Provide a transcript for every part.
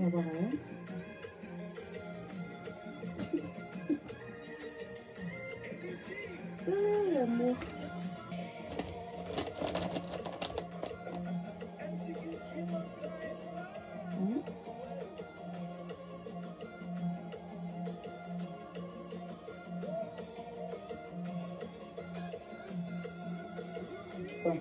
avoir rien. Ah, l'amour. Ouais.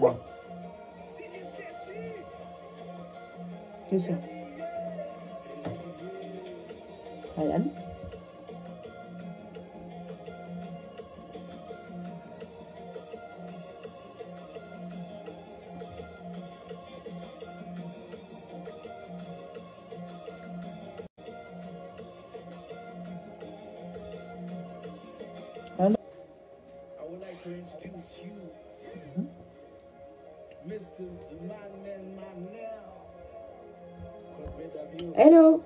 Voilà. C'est ça. Ayan. To introduce you, Mr. Man now. Hello.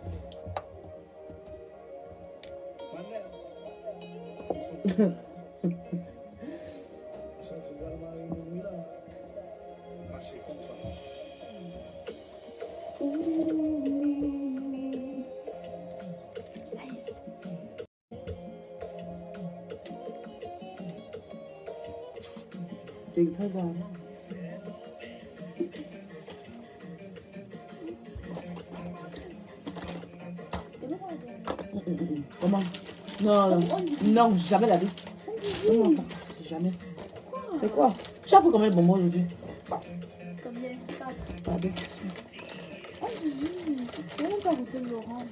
C'est très bon. Comment? Non, non, jamais la vie. Non, jamais. C'est quoi? Tu as pris combien de bonbons aujourd'hui? Combien? 4. Pardon. Oh, j'ai vu. Je n'ai même pas goûté le Laurent.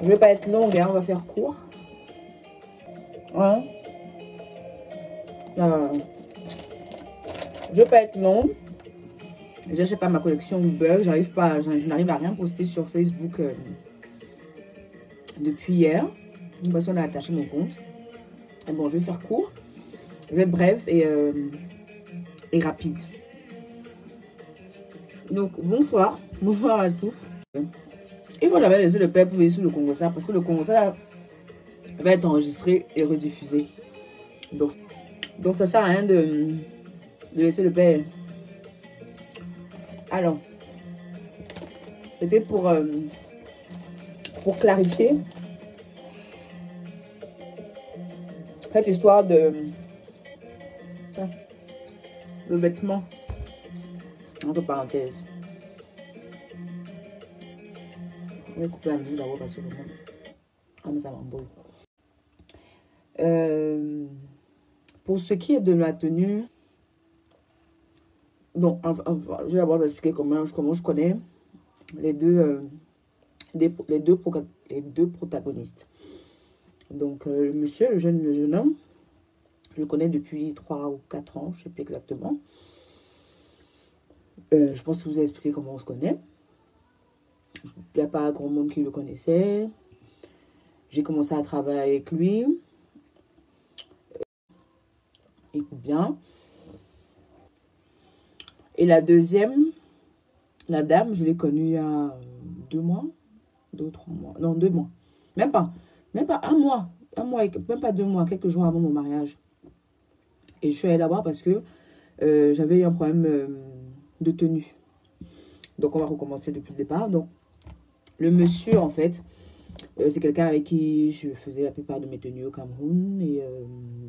Je vais pas être longue, hein, on va faire court. Hein? Je vais pas être longue. Je sais pas, ma collection bug, je n'arrive à rien poster sur Facebook depuis hier. Parce qu'on a attaché mon compte. Et bon, je vais faire court. Je vais être bref et rapide. Donc, bonsoir. Bonsoir à tous. Et voilà, j'avais laissé le père pour venir sur le Congo ça, parce que le Congo ça va être enregistré et rediffusé. Donc ça sert à rien de laisser le père. Alors, c'était pour clarifier cette histoire de le vêtement, entre parenthèses. Je vais couper la musique d'abord parce que le monde... Ah, mais ça m'embrouille. Pour ce qui est de ma tenue, donc, je vais d'abord expliquer comment je connais les deux protagonistes. Donc, le monsieur, le jeune homme, je le connais depuis 3 ou 4 ans, je ne sais plus exactement. Je pense que vous avez expliqué comment on se connaît. Il n'y a pas grand monde qui le connaissait. J'ai commencé à travailler avec lui. Écoute bien. Et la deuxième, la dame, je l'ai connue il y a 2 mois. 2 ou 3 mois. Non, 2 mois. Même pas 1 mois. 1 mois, même pas 2 mois, quelques jours avant mon mariage. Et je suis allée la voir parce que j'avais eu un problème de tenue. Donc, on va recommencer depuis le départ. Donc, le monsieur, en fait, c'est quelqu'un avec qui je faisais la plupart de mes tenues au Cameroun. Et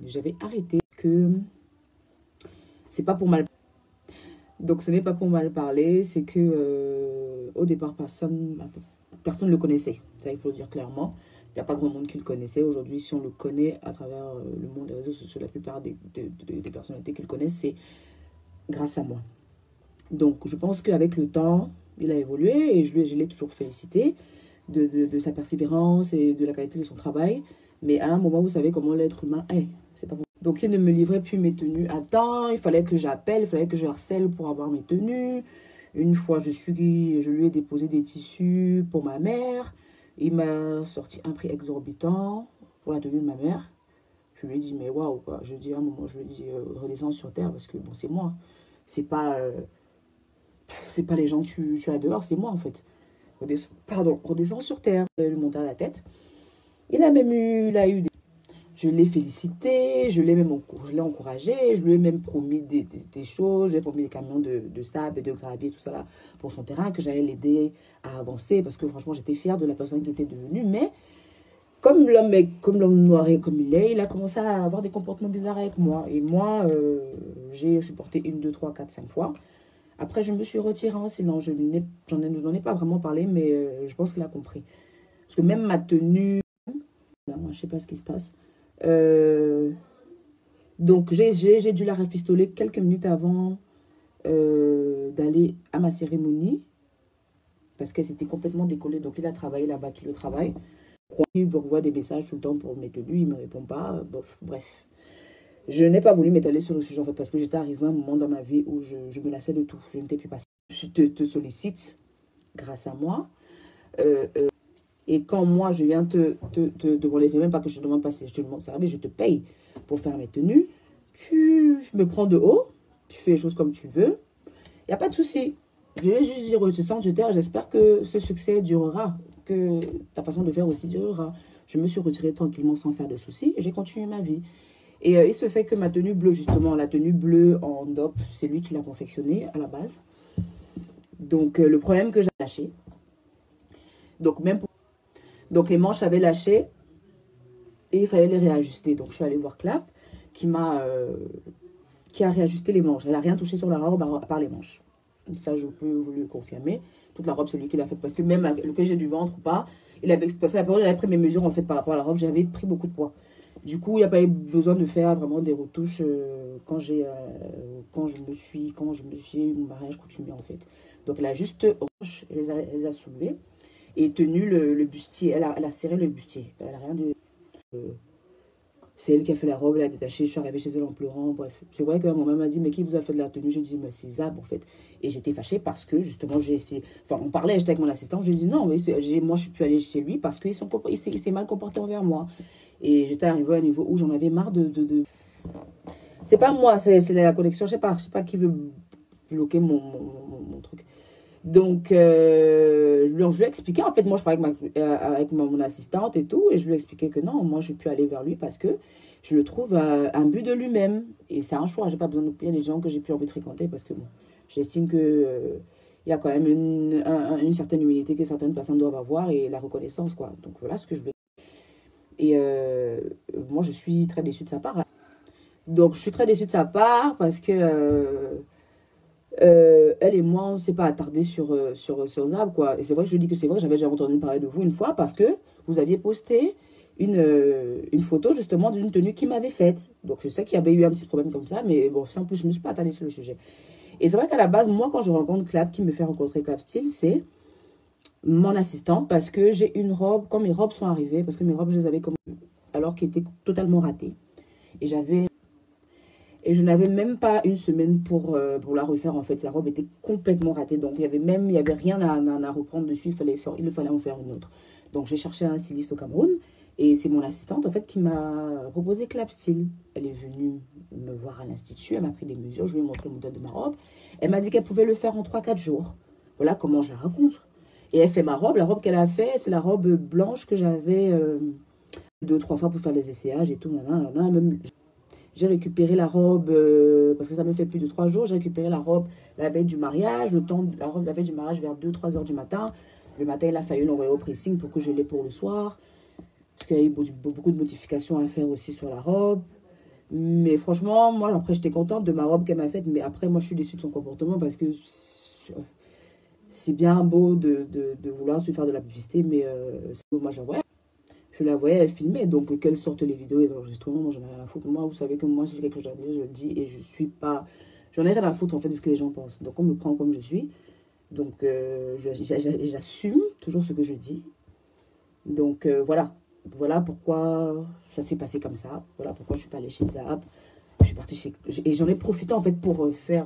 j'avais arrêté que c'est pas pour mal. Donc, ce n'est pas pour mal parler. C'est que au départ, personne ne le connaissait. Ça, il faut le dire clairement. Il n'y a pas grand monde qui le connaissait. Aujourd'hui, si on le connaît à travers le monde des réseaux sociaux, la plupart des personnalités qui le connaissent, c'est grâce à moi. Donc, je pense qu'avec le temps, il a évolué et je l'ai toujours félicité de sa persévérance et de la qualité de son travail. Mais à un moment, vous savez comment l'être humain est. C'est pas bon. Donc, il ne me livrait plus mes tenues à temps. Il fallait que j'appelle, il fallait que je harcèle pour avoir mes tenues. Une fois, je lui ai déposé des tissus pour ma mère. Il m'a sorti un prix exorbitant pour la tenue de ma mère. je lui ai dit, mais waouh, quoi. Je dis à un moment, je lui ai dit, redescends sur terre, parce que bon, c'est moi. C'est pas les gens que tu as dehors, c'est moi, en fait. Redescends sur terre. Il lui monta à la tête. Je l'ai félicité, je l'ai encouragé, je lui ai même promis des choses, je lui ai promis des camions de sable et de gravier, tout ça là, pour son terrain, que j'allais l'aider à avancer, parce que franchement, j'étais fière de la personne qui était devenue, mais comme l'homme noir et comme il a commencé à avoir des comportements bizarres avec moi. Et moi, j'ai supporté 1, 2, 3, 4, 5 fois. Après, je me suis retirée en silence. Je n'en ai pas vraiment parlé, mais je pense qu'il a compris. Parce que même ma tenue... Non, je ne sais pas ce qui se passe. Donc, j'ai dû la rafistoler quelques minutes avant d'aller à ma cérémonie. Parce qu'elle s'était complètement décollée. Donc, il a travaillé là-bas, qui le travaille. Il me renvoie des messages tout le temps pour mes tenues. Il ne me répond pas. Bref. Je n'ai pas voulu m'étaler sur le sujet, en fait, parce que j'étais arrivée à un moment dans ma vie où je me lassais de tout. Je n'étais plus patiente. Je te sollicite grâce à moi. Et quand moi, je viens te demander, même pas que je te demande pas si je te demande service, je te paye pour faire mes tenues. Tu me prends de haut, tu fais les choses comme tu veux. Il n'y a pas de souci. Je vais juste dire, je sens, j'espère que ce succès durera, que ta façon de faire aussi durera. Je me suis retirée tranquillement sans faire de soucis et j'ai continué ma vie. Et il se fait que ma tenue bleue, justement, la tenue bleue en dope, c'est lui qui l'a confectionnée à la base. Donc, le problème que j'ai lâché. Donc, les manches avaient lâché et il fallait les réajuster. Donc, je suis allée voir Clap qui a réajusté les manches. Elle n'a rien touché sur la robe à part les manches. Ça, je peux vous le confirmer. Toute la robe, c'est lui qui l'a faite. Parce que même que j'ai du ventre ou pas, parce que la période où j'avais pris mes mesures en fait par rapport à la robe, j'avais pris beaucoup de poids. Du coup, il n'y a pas eu besoin de faire vraiment des retouches quand je me suis eu mon mariage coutumier en fait. Donc, elle a juste elle les a soulevés et tenu le bustier. Elle a serré le bustier. Elle a rien de... c'est elle qui a fait la robe, elle a détaché. Je suis arrivée chez elle en pleurant. Bref, c'est vrai que mon maman m'a dit, mais qui vous a fait de la tenue? J'ai dit, mais c'est Zab en fait. Et j'étais fâchée parce que justement, j'ai essayé... Enfin, on parlait, j'étais avec mon assistant. Je lui ai dit, non, mais moi, je suis plus allée chez lui parce qu'il s'est mal comporté envers moi. Et j'étais arrivée à un niveau où j'en avais marre C'est pas moi, c'est la connexion. Je sais pas qui veut bloquer mon truc. Donc, je lui ai expliqué. En fait, moi, je parlais avec mon assistante et tout. Et je lui ai expliqué que non, moi, je suis plus allée vers lui parce que je le trouve un but de lui-même. Et c'est un choix. J'ai pas besoin de payer les gens que j'ai plus envie de fréquenter parce que bon, j'estime que il y a quand même une certaine humilité que certaines personnes doivent avoir et la reconnaissance, quoi. Donc, voilà ce que je veux. Et moi, je suis très déçue de sa part. Donc, je suis très déçue de sa part parce que elle et moi, on ne s'est pas attardé sur Zab, quoi. Et c'est vrai que je dis que c'est vrai que j'avais déjà entendu parler de vous une fois parce que vous aviez posté une photo, justement, d'une tenue qui m'avait faite. Donc, je sais qu'il y avait eu un petit problème comme ça, mais bon, sans plus, je ne me suis pas attardée sur le sujet. Et c'est vrai qu'à la base, moi, quand je rencontre Clap, qui me fait rencontrer Clap Style, c'est mon assistant parce que j'ai une robe, quand mes robes sont arrivées, parce que mes robes, je les avais comme alors qu'elles étaient totalement ratées. Et je n'avais même pas une semaine pour la refaire, en fait. La robe était complètement ratée. Donc, il y avait rien à reprendre dessus. Il fallait en faire une autre. Donc, j'ai cherché un styliste au Cameroun. Et c'est mon assistante, en fait, qui m'a proposé Clap Style. Elle est venue me voir à l'Institut. Elle m'a pris des mesures. Je lui ai montré le modèle de ma robe. Elle m'a dit qu'elle pouvait le faire en 3-4 jours. Voilà comment je la rencontre. Et elle fait ma robe. La robe qu'elle a fait, c'est la robe blanche que j'avais 2-3 fois pour faire les essayages et tout. Même, j'ai récupéré la robe, parce que ça me fait plus de 3 jours. J'ai récupéré la robe la veille du mariage. La robe la veille du mariage vers 2-3 heures du matin. Le matin, il a fallu l'envoyer au pressing pour que je l'ai pour le soir. Parce qu'il y a eu beaucoup de modifications à faire aussi sur la robe. Mais franchement, moi, après, j'étais contente de ma robe qu'elle m'a faite. Mais après, moi, je suis déçue de son comportement parce que c'est bien beau de vouloir se faire de la publicité. Mais moi, je la voyais, elle filmait. Donc, qu'elle sorte les vidéos et les enregistrements, moi, j'en ai rien à foutre. Moi, vous savez que moi, si j'ai quelque chose à dire, je le dis. Et je suis pas... J'en ai rien à foutre, en fait, de ce que les gens pensent. Donc, on me prend comme je suis. Donc, j'assume toujours ce que je dis. Donc, voilà. Voilà pourquoi ça s'est passé comme ça. Voilà pourquoi je suis pas allée chez Zab. Je suis partie chez... Et j'en ai profité, en fait, pour faire...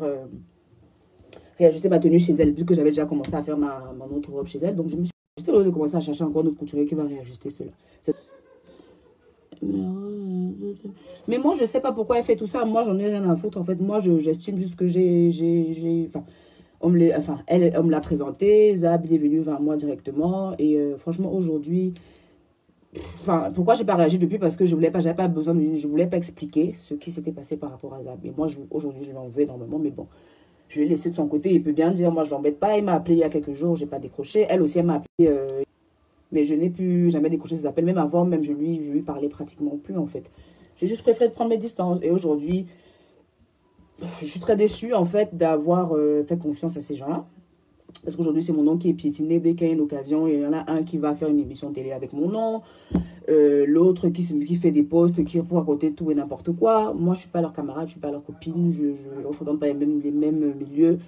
réajuster ma tenue chez elle. Vu que j'avais déjà commencé à faire ma autre robe chez elle. Donc, je me suis juste de commencer à chercher encore notre couturier qui va réajuster cela. Mais moi, je sais pas pourquoi elle fait tout ça. Moi, j'en ai rien à foutre. En fait, moi, j'estime juste que enfin, on me l'a présenté. Zab, il est venu vers moi directement. Et franchement, aujourd'hui, enfin, pourquoi j'ai pas réagi depuis? Parce que j'avais pas besoin je voulais pas expliquer ce qui s'était passé par rapport à Zab. Et moi, aujourd'hui, je l'en veux énormément. Mais bon, je l'ai laissé de son côté. Il peut bien dire, moi, je l'embête pas. Il m'a appelé il y a quelques jours, j'ai pas décroché. Elle aussi, elle m'a appelé. Mais je n'ai plus jamais décroché ses appels. Même avant, même je lui parlais pratiquement plus, en fait. J'ai juste préféré de prendre mes distances. Et aujourd'hui, je suis très déçue, en fait, d'avoir fait confiance à ces gens-là. Parce qu'aujourd'hui, c'est mon nom qui est piétiné. Dès qu'il y a une occasion, il y en a un qui va faire une émission télé avec mon nom. L'autre qui fait des posts, qui pour raconter tout et n'importe quoi. Moi, je ne suis pas leur camarade, je ne suis pas leur copine. On ne fréquente pas les mêmes milieux.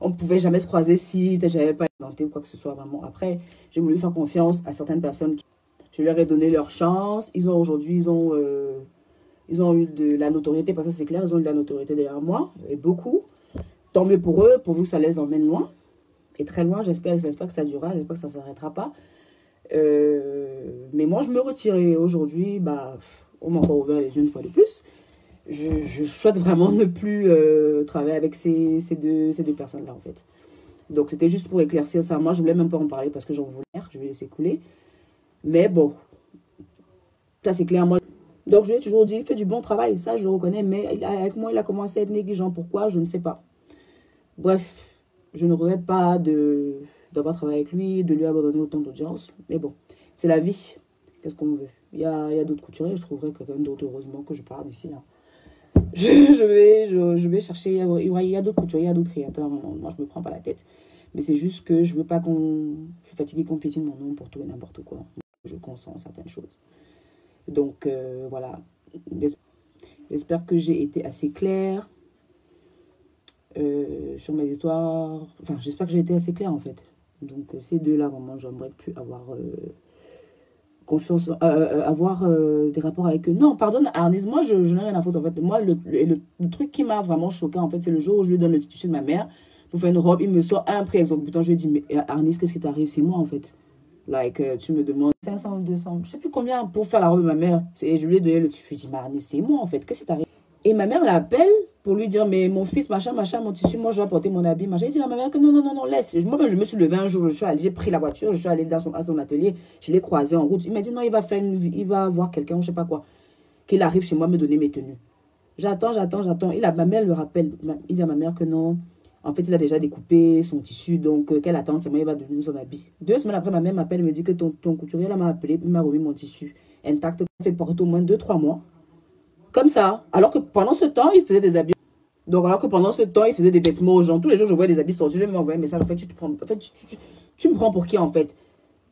On ne pouvait jamais se croiser si je n'avais pas présenté ou quoi que ce soit vraiment. Après, j'ai voulu faire confiance à certaines personnes. Je leur ai donné leur chance. Aujourd'hui, ils ont eu de la notoriété, parce que c'est clair, ils ont eu de la notoriété derrière moi, et beaucoup. Tant mieux pour eux, pourvu que ça les emmène loin. Et très loin, j'espère que ça durera, j'espère que ça ne s'arrêtera pas. Mais moi, je me retire. Et aujourd'hui, bah, on m'a encore ouvert les yeux une fois de plus. Je souhaite vraiment ne plus travailler avec ces deux personnes-là, en fait. Donc, c'était juste pour éclaircir ça. Moi, je voulais même pas en parler parce que j'en voulais, je vais laisser couler. Mais bon, ça c'est clair. Moi, donc, je lui ai toujours dit, il fait du bon travail, ça je le reconnais. Mais avec moi, il a commencé à être négligent. Pourquoi? Je ne sais pas. Bref, je ne regrette pas d'avoir travaillé avec lui, de lui abandonner autant d'audience. Mais bon, c'est la vie. Qu'est-ce qu'on veut? Il y a d'autres couturiers, je trouverai quelqu'un d'autre, heureusement que je pars d'ici là. Je vais chercher, il y a d'autres couturiers, il y a d'autres créateurs. Moi, je ne me prends pas la tête. Mais c'est juste que je veux pas je suis fatiguée qu'on piétine mon nom pour tout et n'importe quoi. Je consens certaines choses. Donc, voilà. J'espère que j'ai été assez claire sur mes histoires. Enfin, j'espère que j'ai été assez claire, en fait. Donc, ces deux-là, vraiment, j'aimerais plus avoir confiance, avoir des rapports avec eux. Non, pardonne, Arnis, moi, je n'ai rien à foutre, en fait. Moi, le truc qui m'a vraiment choqué, en fait, c'est le jour où je lui donne le tissu de ma mère pour faire une robe. Il me sort un prix exorbitant. Je lui dis, mais Arnis, qu'est-ce qui t'arrive? C'est moi, en fait. Like, tu me demandes 500 ou 200, je sais plus combien pour faire la robe de ma mère. Et je lui ai donné le tissu. Je lui ai dit, Arnis, c'est moi, en fait. Qu'est-ce qui t'arrive? Et ma mère l'appelle pour lui dire, mais mon fils, machin, mon tissu, moi, je dois porter mon habit, machin. Il dit à ma mère que non, laisse. Moi-même, je me suis levée un jour, j'ai pris la voiture, je suis allée à son atelier, je l'ai croisé en route. Il m'a dit, non, il va voir quelqu'un, ou je sais pas quoi, qu'il arrive chez moi me donner mes tenues. J'attends. Ma mère le rappelle. Il dit à ma mère que non. En fait, il a déjà découpé son tissu, donc qu'elle attend, c'est moi, il va donner son habit. 2 semaines après, ma mère m'appelle et me dit que ton couturier, là, m'a appelé, il m'a remis mon tissu intact, fait porter au moins 2-3 mois. Comme ça. Alors que pendant ce temps, il faisait des habits. Donc, alors que pendant ce temps, il faisait des vêtements aux gens. Tous les jours, je voyais des habits sortis. Je lui envoyais un message. En fait, tu me prends pour qui, en fait?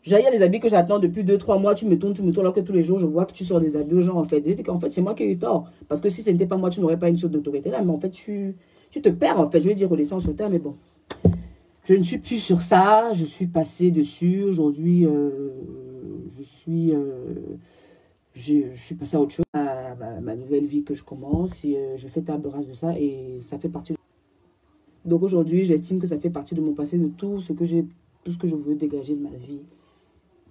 J'ai les habits que j'attends depuis 2-3 mois. Tu me tournes, alors que tous les jours, je vois que tu sors des habits aux gens, en fait. En fait, c'est moi qui ai eu tort. Parce que si ce n'était pas moi, tu n'aurais pas une sorte d'autorité là. Mais en fait, tu te perds, en fait. Je vais dire redescends sur terre, mais bon. Je ne suis plus sur ça. Je suis passée dessus. Aujourd'hui, je suis passée à autre chose, à ma nouvelle vie que je commence. Et je fais table rase de ça. Et ça fait partie. Donc aujourd'hui, j'estime que ça fait partie de mon passé, de tout ce que je veux dégager de ma vie.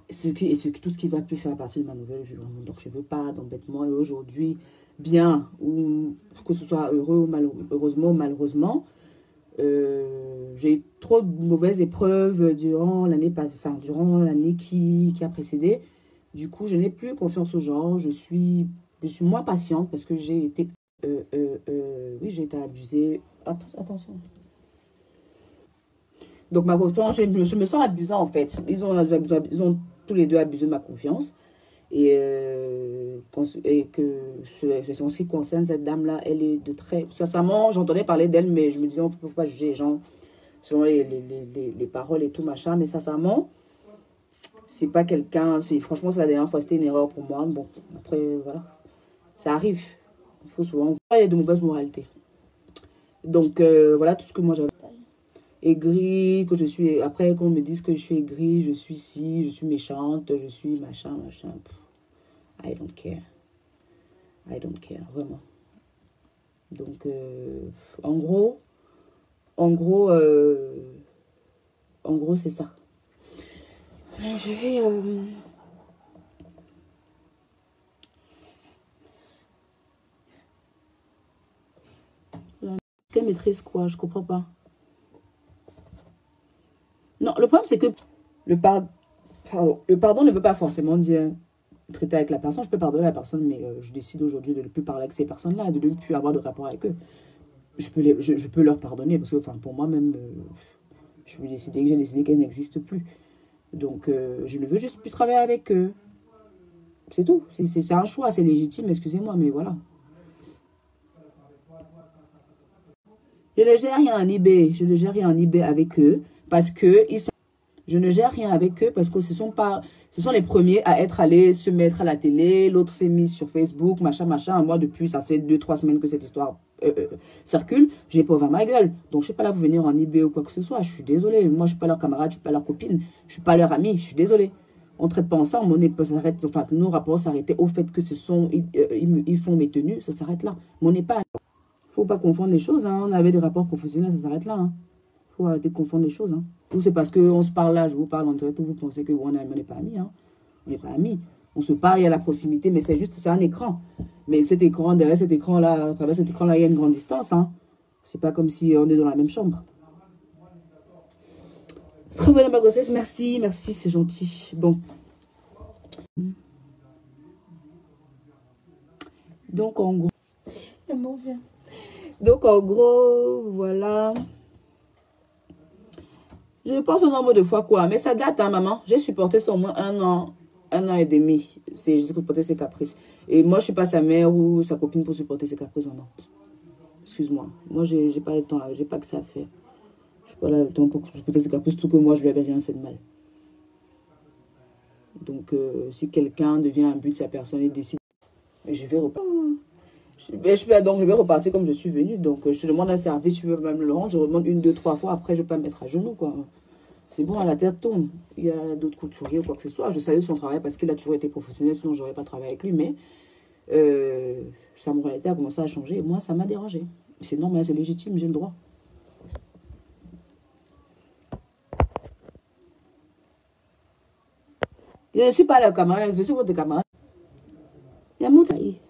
Tout ce qui va plus faire partie de ma nouvelle vie. Vraiment. Donc je ne veux pas d'embêtement. Et aujourd'hui, bien, ou que ce soit heureux ou heureusement ou malheureusement, j'ai eu trop de mauvaises épreuves durant l'année qui a précédé. Du coup, je n'ai plus confiance aux gens. Je suis moins patiente parce que j'ai été... oui, j'ai été abusée. Attention. Donc, ma confiance, je me sens abusée, en fait. Ils ont tous les deux abusé de ma confiance. Et que en ce qui concerne cette dame-là, elle est de très... Sincèrement, j'entendais parler d'elle, mais je me disais, on ne peut pas juger les gens selon les paroles et tout, machin. Mais sincèrement, c'est pas quelqu'un... Franchement, c'est la dernière fois, c'était une erreur pour moi. Bon, après, voilà. Ça arrive. Il faut souvent... Il y a de mauvaises moralités. Donc, voilà tout ce que moi j'avais. Aigrie, que je suis... Après, qu'on me dise que je suis aigrie, je suis ci, je suis méchante, je suis machin. I don't care. Vraiment. Donc, en gros, c'est ça. Je vais... qu'elle maîtrise quoi? Je comprends pas. Non, le problème, c'est que le pardon ne veut pas forcément dire traiter avec la personne. Je peux pardonner la personne, mais je décide aujourd'hui de ne plus parler avec ces personnes-là, de ne plus avoir de rapport avec eux. Je peux leur pardonner, parce que enfin, pour moi-même, j'ai décidé qu'elles n'existent plus. Donc, je ne veux juste plus travailler avec eux. C'est tout. C'est un choix, c'est légitime, excusez-moi, mais voilà. Je ne gère rien en eBay. Je ne gère rien en eBay avec eux parce que ils sont... Je ne gère rien avec eux parce que ce sont les premiers à être allés se mettre à la télé. L'autre s'est mis sur Facebook, machin, machin. Moi, depuis, ça fait 2-3 semaines que cette histoire circule. J'ai pas ouvert ma gueule. Donc, je suis pas là pour venir en eBay ou quoi que ce soit. Je suis désolée. Moi, je suis pas leur camarade, je suis pas leur copine. Je suis pas leur amie. Je suis désolée. On ne traite pas ensemble. Nos rapports s'arrêtaient au fait que ils font mes tenues. Ça s'arrête là. Mais on n'est pas... Faut pas confondre les choses. Hein. On avait des rapports professionnels, ça s'arrête là. Hein. Faut arrêter de confondre les choses. Hein. Ou c'est parce qu'on se parle là, je vous parle en direct, vous pensez que on n'est pas amis. Hein. On n'est pas amis. On se parle, il y a la proximité, mais c'est un écran. Mais cet écran, derrière cet écran-là, à travers cet écran-là, il y a une grande distance. Hein. C'est pas comme si on est dans la même chambre. Très bonne ma grossesse, merci, merci, c'est gentil. Bon. Donc, en gros... Donc, en gros, voilà. Je pense au nombre de fois quoi. Mais ça date, hein, maman. J'ai supporté ça au moins 1 an et demi. J'ai supporté ses caprices. Et moi, je ne suis pas sa mère ou sa copine pour supporter ses caprices, maman. Excuse-moi. Moi, j'ai pas le temps. J'ai pas que ça à faire. Je suis pas là le temps pour supporter ses caprices, surtout que moi, je lui avais rien fait de mal. Donc, si quelqu'un devient un but de sa personne et décide, je vais repartir. Donc, je vais repartir comme je suis venue. Donc, je te demande un service, tu veux même le rendre. Je demande 1, 2, 3 fois. Après, je peux pas me mettre à genoux, quoi. C'est bon, à la tête tourne. Il y a d'autres couturiers ou quoi que ce soit. Je salue son travail parce qu'il a toujours été professionnel. Sinon, je n'aurais pas travaillé avec lui. Mais sa moralité a commencé à changer. Et moi, ça m'a dérangé. C'est normal, c'est légitime. J'ai le droit. Je ne suis pas la camarade. Je suis votre camarade. Il y a mon travail.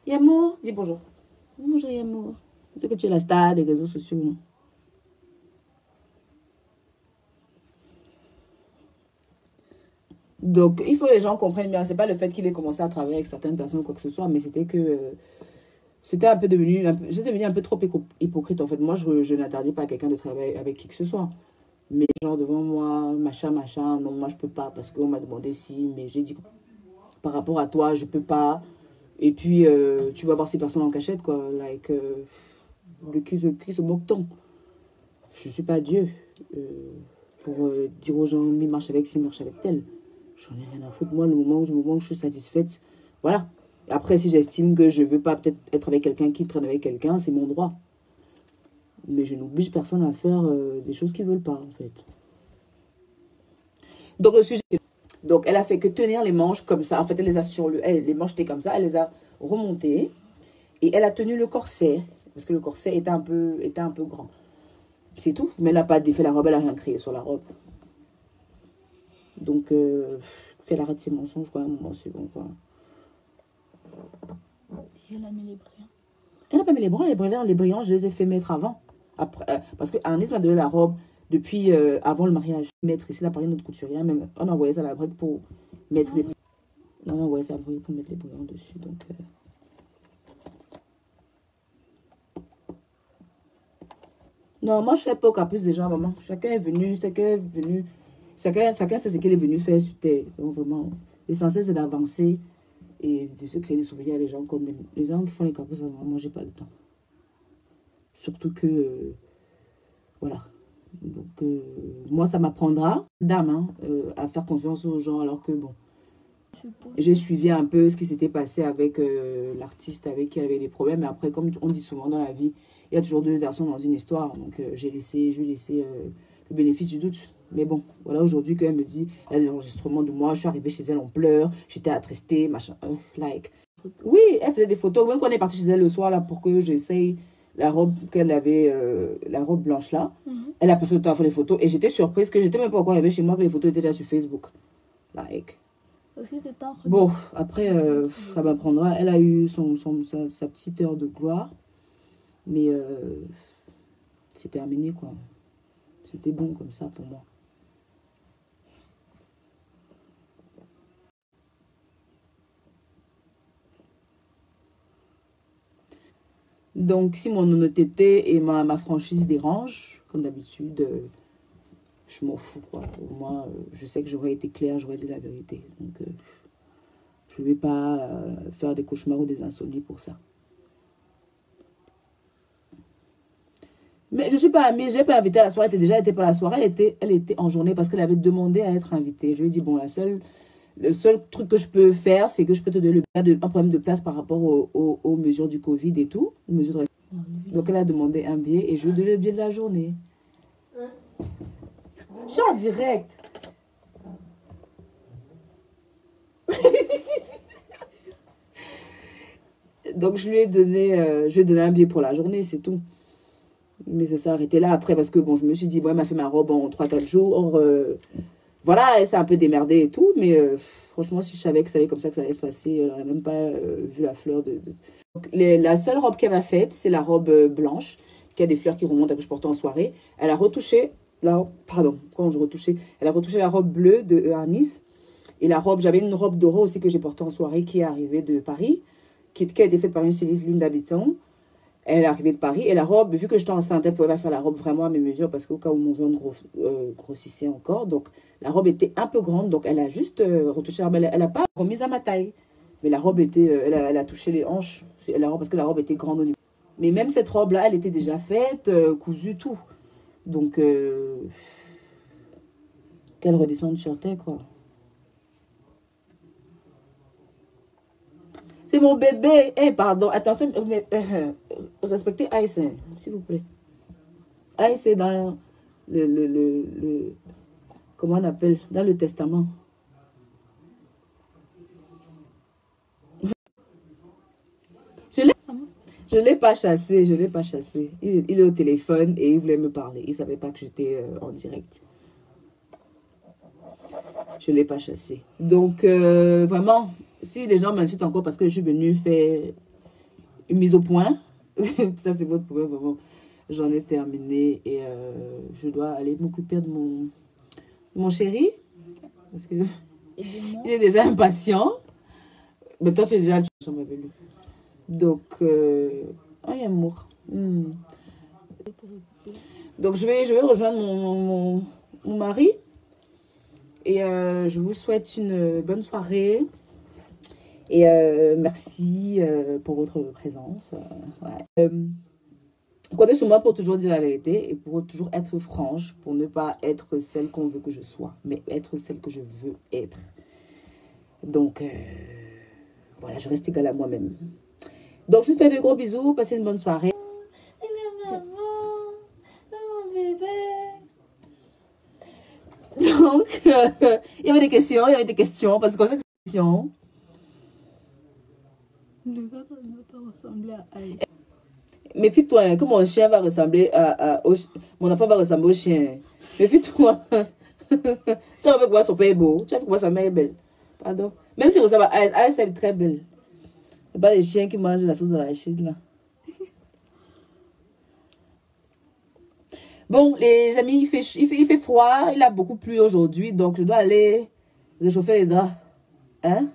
Yamour, dis bonjour. Bonjour Yamour. C'est que tu es la star des réseaux sociaux. Non? Donc, il faut que les gens comprennent bien. C'est pas le fait qu'il ait commencé à travailler avec certaines personnes ou quoi que ce soit, mais c'était que... c'était un peu devenu... J'étais devenu un peu trop hypocrite, en fait. Moi, je n'interdis pas à quelqu'un de travailler avec qui que ce soit. Mais genre devant moi, machin, machin, non, moi, je peux pas parce qu'on m'a demandé si, mais j'ai dit que par rapport à toi, je peux pas. Et puis, tu vas voir ces personnes en cachette, quoi. Like, de qui se moque-t-on? Je ne suis pas Dieu pour dire aux gens, il marche avec ci, marche avec tel. J'en ai rien à foutre. Moi, le moment où je suis satisfaite, voilà. Après, si j'estime que je ne veux pas peut-être être avec quelqu'un qui traîne avec quelqu'un, c'est mon droit. Mais je n'oblige personne à faire des choses qu'ils ne veulent pas, en fait. Donc, le sujet... Donc, elle a fait que tenir les manches comme ça. En fait, elle les a les manches étaient comme ça. Elle les a remontées. Et elle a tenu le corset. Parce que le corset était un peu grand. C'est tout. Mais elle n'a pas défait la robe. Elle n'a rien créé sur la robe. Donc, qu'elle arrête ses mensonges, quoi. À un moment, c'est bon, quoi. Et elle a mis les brillants. Elle n'a pas mis les brillants. Les brillants, je les ai fait mettre avant. Après, parce qu'Anis m'a donné la robe depuis avant le mariage. Mettre ici, là, par notre couturière. Même, on a envoyé ça à la brique pour mettre les brillants. On a envoyé ça à la brique pour mettre les brillants dessus. Donc, non, moi, je ne fais pas au caprice des gens, maman. Chacun est venu, chacun sait ce qu'il est venu faire sur Terre. Donc, vraiment, l'essentiel, c'est d'avancer et de se créer des souvenirs à les gens comme les gens qui font les caprices. Moi, j'ai pas le temps. Surtout que, voilà. Donc, moi, ça m'apprendra, dame, hein, à faire confiance aux gens, alors que, bon, j'ai suivi un peu ce qui s'était passé avec l'artiste avec qui elle avait des problèmes. Et après, comme on dit souvent dans la vie, il y a toujours deux versions dans une histoire. Donc, je lui ai laissé le bénéfice du doute. Mais bon, voilà, aujourd'hui, quand elle me dit, elle a des enregistrements de moi, je suis arrivée chez elle en pleurs, j'étais attristée, machin, like. Oui, elle faisait des photos, même quand on est parti chez elle le soir, là, pour que j'essaye la robe qu'elle avait, la robe blanche, là. Elle a passé le temps à faire les photos, et j'étais surprise que j'étais même pas encore arrivée chez moi, que les photos étaient déjà sur Facebook. Like. Parce que c'est un... Bon, après, ça m'apprendra. Elle a eu sa petite heure de gloire. Mais c'est terminé, quoi. C'était bon comme ça pour moi. Donc, si mon honnêteté et ma franchise dérangent, comme d'habitude, je m'en fous, quoi. Pour moi, je sais que j'aurais été claire, j'aurais dit la vérité. Donc, je ne vais pas faire des cauchemars ou des insomnies pour ça. Mais je ne suis pas amie, je ne l'ai pas invitée à la soirée. Elle était déjà été pour la soirée, elle était en journée parce qu'elle avait demandé à être invitée. Je lui ai dit, bon, le seul truc que je peux faire, c'est que je peux te donner un problème de place par rapport aux mesures du Covid et tout. Mesures de... Donc, elle a demandé un billet et je lui ai donné le billet de la journée. Je suis en direct. Donc, je lui ai donné un billet pour la journée, c'est tout. Mais ça s'est arrêté là après parce que, bon, je me suis dit, bon, elle m'a fait ma robe en 3-4 jours. Voilà, elle s'est un peu démerdée et tout. Mais franchement, si je savais que ça allait comme ça, que ça allait se passer, elle n'aurait même pas vu la fleur de... Donc, la seule robe qu'elle m'a faite, c'est la robe blanche, qui a des fleurs qui remontent, que je portais en soirée. Elle a retouché, là, pardon, quand je retouchais, elle a retouché la robe bleue de Arnis. Et la robe, j'avais une robe dorée aussi que j'ai portée en soirée qui est arrivée de Paris, qui a été faite par une styliste Linda Bitson. Elle est arrivée de Paris. Et la robe, vu que j'étais enceinte, elle ne pouvait pas faire la robe vraiment à mes mesures parce qu'au cas où mon ventre grossissait encore. Donc, la robe était un peu grande. Donc, elle a juste retouché la robe. Elle n'a pas remise à ma taille. Mais la robe était... elle a touché les hanches. Parce que la robe était grande au niveau. Mais même cette robe-là, elle était déjà faite, cousue, tout. Donc, qu'elle redescende sur terre, quoi. C'est mon bébé. Eh, pardon. Attention, mais, respectez Aïs, s'il vous plaît. Aïs est dans le... Comment on appelle? Dans le testament. Je l'ai pas chassé, je l'ai pas chassé. Il est au téléphone et il voulait me parler. Il savait pas que j'étais en direct. Je l'ai pas chassé. Donc, vraiment, si les gens m'insultent encore parce que je suis venue faire une mise au point, ça c'est votre problème, vraiment. J'en ai terminé et je dois aller m'occuper de mon chéri. Parce que il est déjà impatient. Mais toi, tu es déjà... J'en m'avais lu. Donc, il y a amour. Donc, je vais rejoindre mon mari. Et je vous souhaite une bonne soirée. Et merci pour votre présence. Ouais. Comptez sur moi pour toujours dire la vérité et pour toujours être franche, pour ne pas être celle qu'on veut que je sois, mais être celle que je veux être. Donc, voilà, je reste égale à moi-même. Donc, je vous fais de gros bisous. Passez une bonne soirée. Donc, il y avait des questions, parce que c'est des questions. Ne va pas ressembler à Aïs. Méfie-toi, hein, que mon chien va ressembler mon enfant va ressembler au chien. Méfie-toi. Tu vas voir comment son père est beau. Tu vas voir comment sa mère est belle. Pardon. Même si ressemble à Aïs, Aïs est très belle. C'est pas les chiens qui mangent la sauce d'arachide, là. Bon, les amis, il fait froid. Il a beaucoup plu aujourd'hui. Donc, je dois aller réchauffer les draps. Hein?